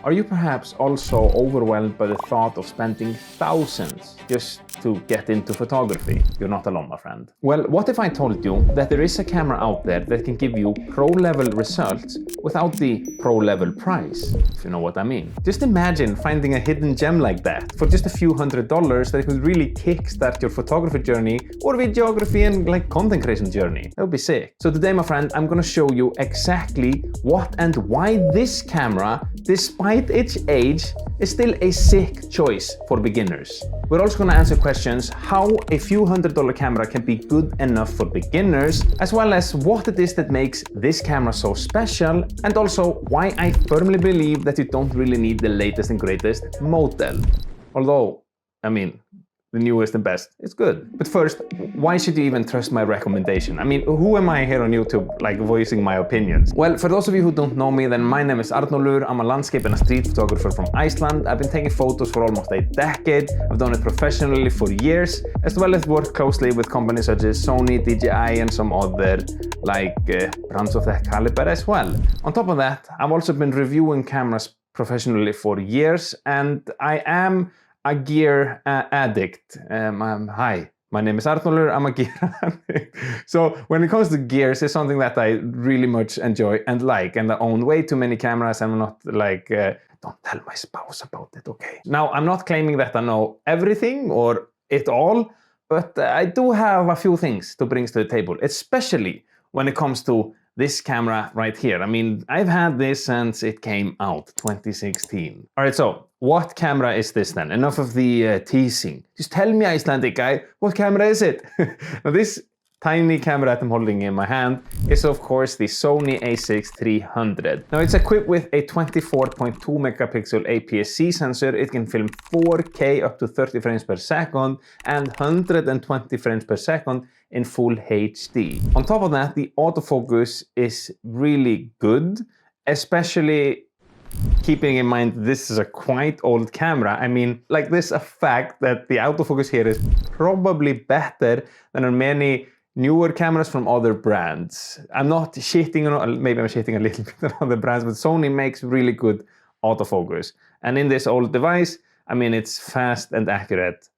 Are you perhaps also overwhelmed by the thought of spending thousands just to get into photography? You're not alone, my friend. Well, what if I told you that there is a camera out there that can give you pro-level results without the pro-level price, if you know what I mean? Just imagine finding a hidden gem like that for just a few $100s that could really kickstart your photography journey or videography and like content creation journey. That would be sick. So today, my friend, I'm gonna show you exactly what and why this camera, despite its age, is still a sick choice for beginners. We're also going to answer questions how a few $100 camera can be good enough for beginners, as well as what it is that makes this camera so special, and also why I firmly believe that you don't really need the latest and greatest model. Although, I mean, the newest and best, it's good. But first, why should you even trust my recommendation? I mean, who am I here on YouTube, like voicing my opinions? Well, for those of you who don't know me, then my name is Arnór. I'm a landscape and a street photographer from Iceland. I've been taking photos for almost a decade. I've done it professionally for years, as well as worked closely with companies such as Sony, DJI, and some other brands of that caliber as well. On top of that, I've also been reviewing cameras professionally for years, and I am a gear addict. Hi, my name is Arnór, I'm a gear addict. So when it comes to gears, it's something that I really much enjoy and like, and I own way too many cameras. I'm not like, don't tell my spouse about it, okay? Now, I'm not claiming that I know everything or it all, but I do have a few things to bring to the table, especially when it comes to this camera right here. I mean, I've had this since it came out, 2016. All right, so what camera is this then? Enough of the teasing. Just tell me, Icelandic guy, what camera is it? Now, this tiny camera that I'm holding in my hand is of course the Sony a6-300. Now it's equipped with a 24.2 megapixel APS-C sensor. It can film 4K up to 30 frames per second and 120 frames per second in full HD. On top of that, the autofocus is really good, especially keeping in mind this is a quite old camera. I mean, like, this a fact that the autofocus here is probably better than on many newer cameras from other brands. I'm not shitting on, maybe I'm shitting a little bit on other brands, but Sony makes really good autofocus. And in this old device, I mean, it's fast and accurate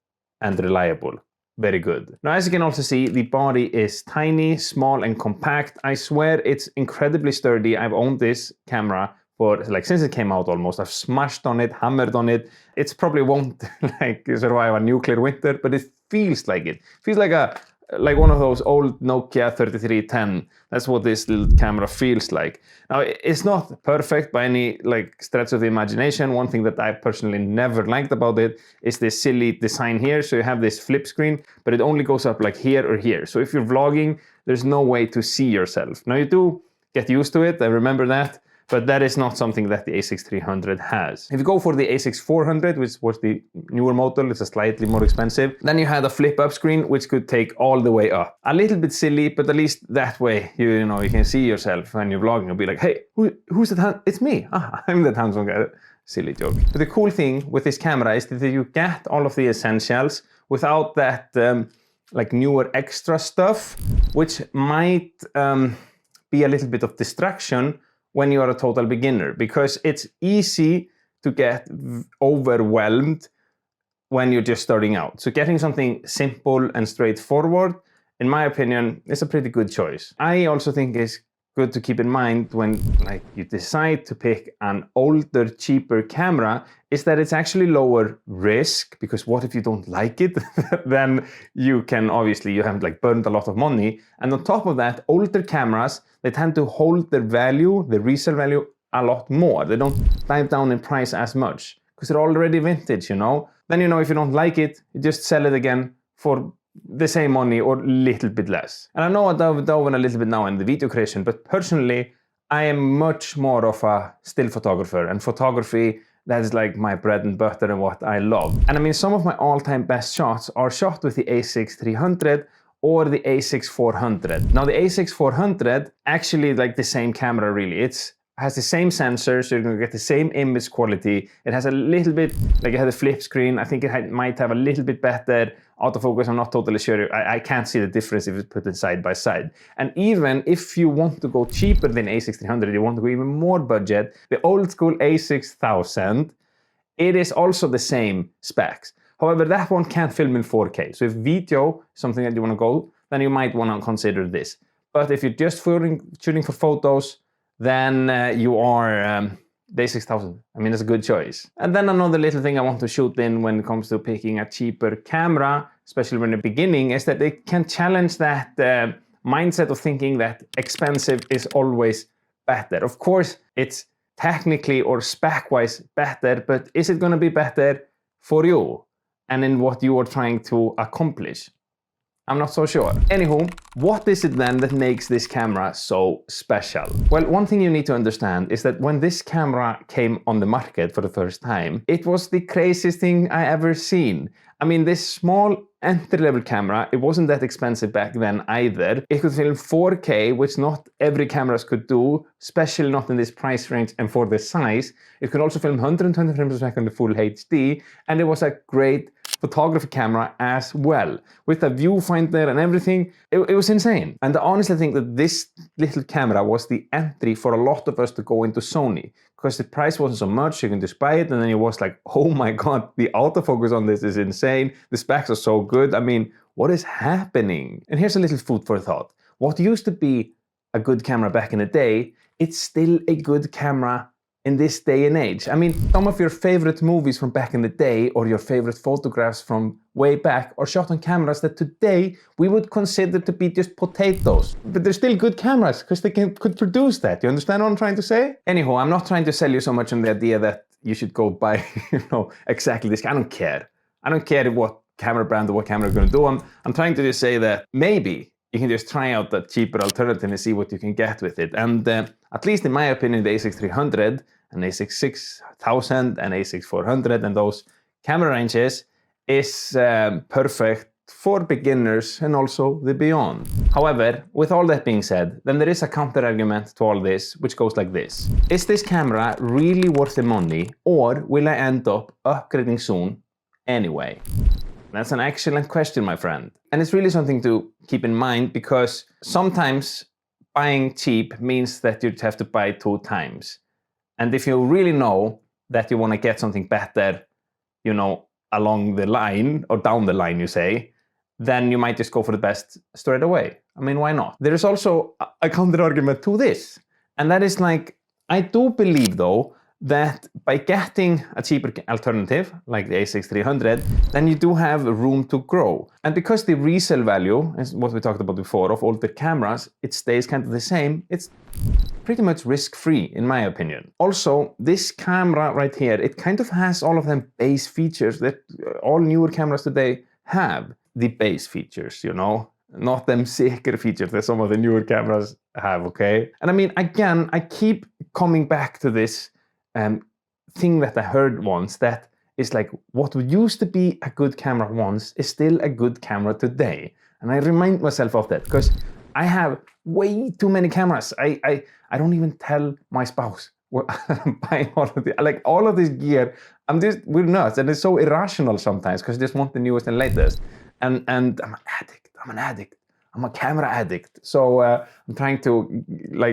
and reliable. Very good. Now, as you can also see, the body is tiny, small, and compact. I swear it's incredibly sturdy. I've owned this camera for like since it came out almost. I've smashed on it, hammered on it. It's probably won't like survive a nuclear winter, but it feels like it. Feels like one of those old Nokia 3310. That's what this little camera feels like. Now, it's not perfect by any like stretch of the imagination. One thing that I personally never liked about it is this silly design here. So you have this flip screen, but it only goes up like here or here. So if you're vlogging, there's no way to see yourself. Now, you do get used to it, I remember that, but that is not something that the a6-300 has. If you go for the a6-400, which was the newer model, it's a slightly more expensive, then you had a flip-up screen, which could take all the way up. A little bit silly, but at least that way, you know, you can see yourself when you're vlogging and be like, hey, who's that? It's me. I'm that handsome guy. Silly joke. But the cool thing with this camera is that you get all of the essentials without that like newer extra stuff, which might be a little bit of distraction when you are a total beginner, because it's easy to get overwhelmed when you're just starting out. So getting something simple and straightforward, in my opinion, is a pretty good choice. I also think it's good to keep in mind when like you decide to pick an older, cheaper camera is that it's actually lower risk, because what if you don't like it? Then you can obviously, you haven't like burned a lot of money. And on top of that, older cameras, they tend to hold their value, their resale value, a lot more. They don't dive down in price as much because they're already vintage, you know? Then, you know, if you don't like it, you just sell it again for the same money or a little bit less. And I know I dove in a little bit now in the video creation, but personally, I am much more of a still photographer, and photography, that is like my bread and butter and what I love. And I mean, some of my all-time best shots are shot with the a6-300 or the a6-400. Now the a6-400, actually like the same camera really. It's has the same sensor, so you're going to get the same image quality. It has a little bit, like it has a flip screen. I think it might have a little bit better autofocus. I'm not totally sure. I can't see the difference if it's put it side by side. And even if you want to go cheaper than A6300, you want to go even more budget, the old school A6000, it is also the same specs. However, that one can't film in 4K. So if video is something that you want to go, then you might want to consider this. But if you're just shooting for photos, then you are the A6000. I mean, it's a good choice. And then another little thing I want to shoot in when it comes to picking a cheaper camera, especially in the beginning, is that it can challenge that mindset of thinking that expensive is always better. Of course, it's technically or spec-wise better, but is it going to be better for you and in what you are trying to accomplish? I'm not so sure. Anywho, what is it then that makes this camera so special? Well, one thing you need to understand is that when this camera came on the market for the first time, it was the craziest thing I ever seen. I mean, this small entry-level camera, it wasn't that expensive back then either. It could film 4K, which not every cameras could do, especially not in this price range and for this size. It could also film 120 frames per second in full HD, and it was a great photography camera as well. With a viewfinder and everything, it was insane. And I honestly think that this little camera was the entry for a lot of us to go into Sony, because the price wasn't so much, you can just buy it, and then it was like, oh my god, the autofocus on this is insane, the specs are so good, I mean, what is happening? And here's a little food for thought. What used to be a good camera back in the day, it's still a good camera in this day and age. I mean, some of your favorite movies from back in the day or your favorite photographs from way back are shot on cameras that today we would consider to be just potatoes. But they're still good cameras because they could produce that. You understand what I'm trying to say? Anyhow, I'm not trying to sell you so much on the idea that you should go buy, exactly this. I don't care. I don't care what camera brand or what camera you're going to do. I'm trying to just say that maybe you can just try out the cheaper alternative and see what you can get with it. And at least in my opinion, the A6300 and A6000 and A6400 and those camera ranges is perfect for beginners and also the beyond. However, with all that being said, then there is a counter argument to all this, which goes like this. Is this camera really worth the money, or will I end up upgrading soon anyway? That's an excellent question, my friend. And it's really something to keep in mind, because sometimes buying cheap means that you have to buy 2 times. And if you really know that you want to get something better, along the line or down the line, you say, then you might just go for the best straight away. I mean, why not? There is also a counter argument to this. And that is like, I do believe though, that by getting a cheaper alternative, like the A6300, then you do have room to grow. And because the resale value, is what we talked about before, of older cameras, it stays kind of the same, it's pretty much risk-free, in my opinion. Also, this camera right here, it kind of has all of them base features that all newer cameras today have. The base features, not them sicker features that some of the newer cameras have, okay? And I mean, again, I keep coming back to this thing that I heard once, that is like, what used to be a good camera once is still a good camera today. And I remind myself of that, because I have way too many cameras. I don't even tell my spouse I'm buying all of this gear. We're nuts, and it's so irrational sometimes, because I just want the newest and latest. And I'm an addict. I'm a camera addict. So I'm trying to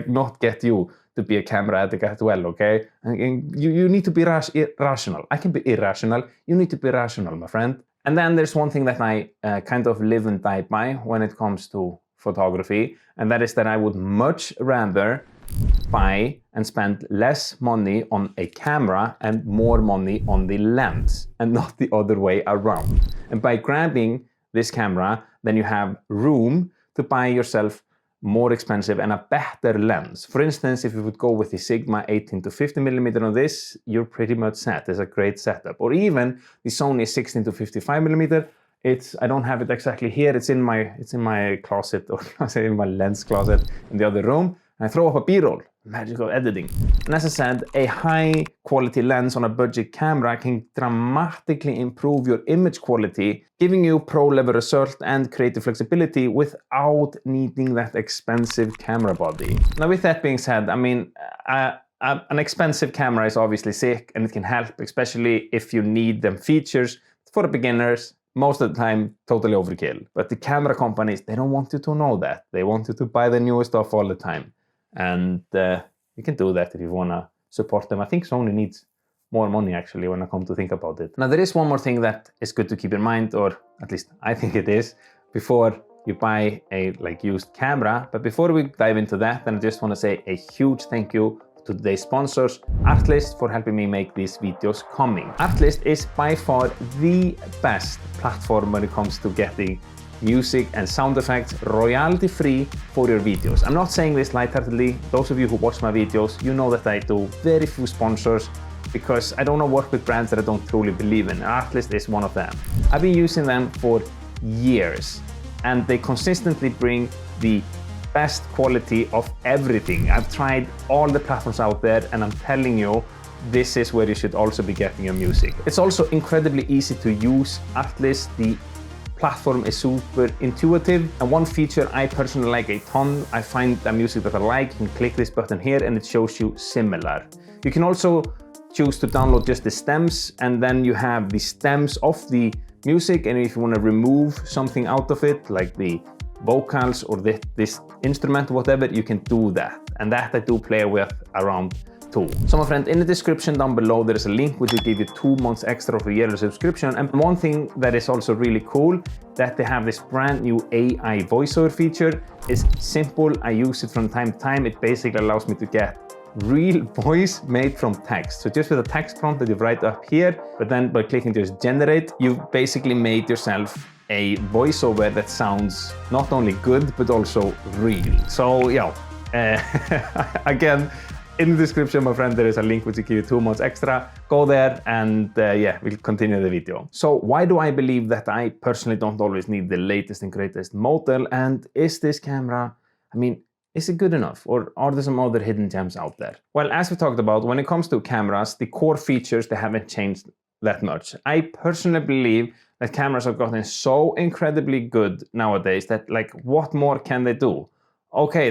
not get you to be a camera addict as well, okay? And you need to be rational. I can be irrational. You need to be rational, my friend. And then there's one thing that I kind of live and die by when it comes to photography, and that is that I would much rather buy and spend less money on a camera and more money on the lens, and not the other way around. And by grabbing this camera, then you have room to buy yourself more expensive and a better lens. For instance, if you would go with the Sigma 18 to 50mm on this, you're pretty much set. It's a great setup. Or even the Sony 16 to 55mm. I don't have it exactly here. It's in my closet, or I say in my lens closet in the other room. And I throw up a B-roll. Magical editing. And as I said, a high quality lens on a budget camera can dramatically improve your image quality, giving you pro level result and creative flexibility without needing that expensive camera body. Now, with that being said, I mean, An expensive camera is obviously sick and it can help, especially if you need them features for beginners. Most of the time, totally overkill. But the camera companies, they don't want you to know that. They want you to buy the newest stuff all the time. And you can do that if you want to support them. I think Sony needs more money, actually, when I come to think about it. Now, there is one more thing that is good to keep in mind, or at least I think it is, before you buy a used camera. But before we dive into that, then I just want to say a huge thank you to today's sponsors, Artlist, for helping me make these videos coming. Artlist is by far the best platform when it comes to getting music and sound effects royalty-free for your videos. I'm not saying this lightheartedly. Those of you who watch my videos, you know that I do very few sponsors because I don't want to work with brands that I don't truly believe in. Artlist is one of them. I've been using them for years and they consistently bring the best quality of everything. I've tried all the platforms out there and I'm telling you, this is where you should also be getting your music. It's also incredibly easy to use. Artlist, the platform is super intuitive, and one feature I personally like a ton. I find the music that I like, you can click this button here and it shows you similar. You can also choose to download just the stems, and then you have the stems of the music, and if you want to remove something out of it, like the vocals or this instrument, whatever, you can do that. And that I do play with around too. So my friend, in the description down below, there is a link which will give you 2 months extra of a yearly subscription. And one thing that is also really cool, that they have this brand new AI voiceover feature. Is simple, I use it from time to time. It basically allows me to get real voice made from text. So just with a text prompt that you write up here, but then by clicking just generate, you've basically made yourself a voiceover that sounds not only good, but also real. So yeah, again, in the description, my friend, there is a link which will give you 2 months extra. Go there and yeah, we'll continue the video. So why do I believe that I personally don't always need the latest and greatest model? And is this camera, I mean, is it good enough, or are there some other hidden gems out there? Well, as we talked about, when it comes to cameras, the core features, they haven't changed that much. I personally believe that cameras have gotten so incredibly good nowadays that what more can they do? Okay,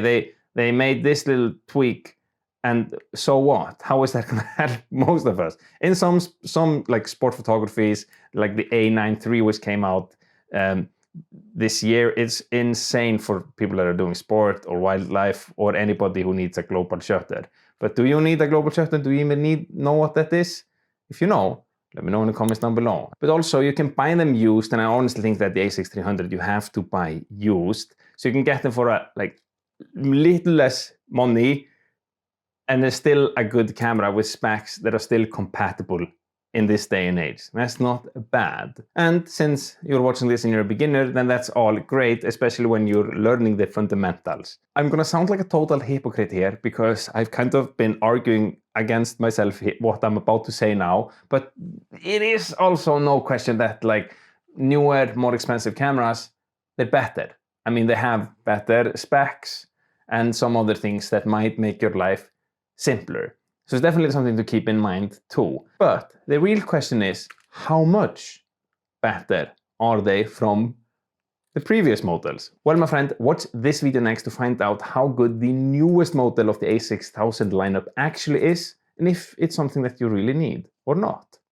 they made this little tweak, and so what? How is that going to help most of us? In some sport photographies, like the A9 III which came out this year, it's insane for people that are doing sport or wildlife or anybody who needs a global shutter. But do you need a global shutter? Do you even know what that is? If you know, let me know in the comments down below. But also you can buy them used, and I honestly think that the A6300 you have to buy used. So you can get them for a little less money, and there's still a good camera with specs that are still compatible in this day and age. That's not bad. And since you're watching this and you're a beginner, then that's all great, especially when you're learning the fundamentals. I'm gonna sound like a total hypocrite here because I've kind of been arguing against myself what I'm about to say now, but it is also no question that newer, more expensive cameras, they're better. I mean, they have better specs and some other things that might make your life simpler. So it's definitely something to keep in mind too. But the real question is, how much better are they from the previous models? Well, my friend, watch this video next to find out how good the newest model of the A6000 lineup actually is, and if it's something that you really need or not.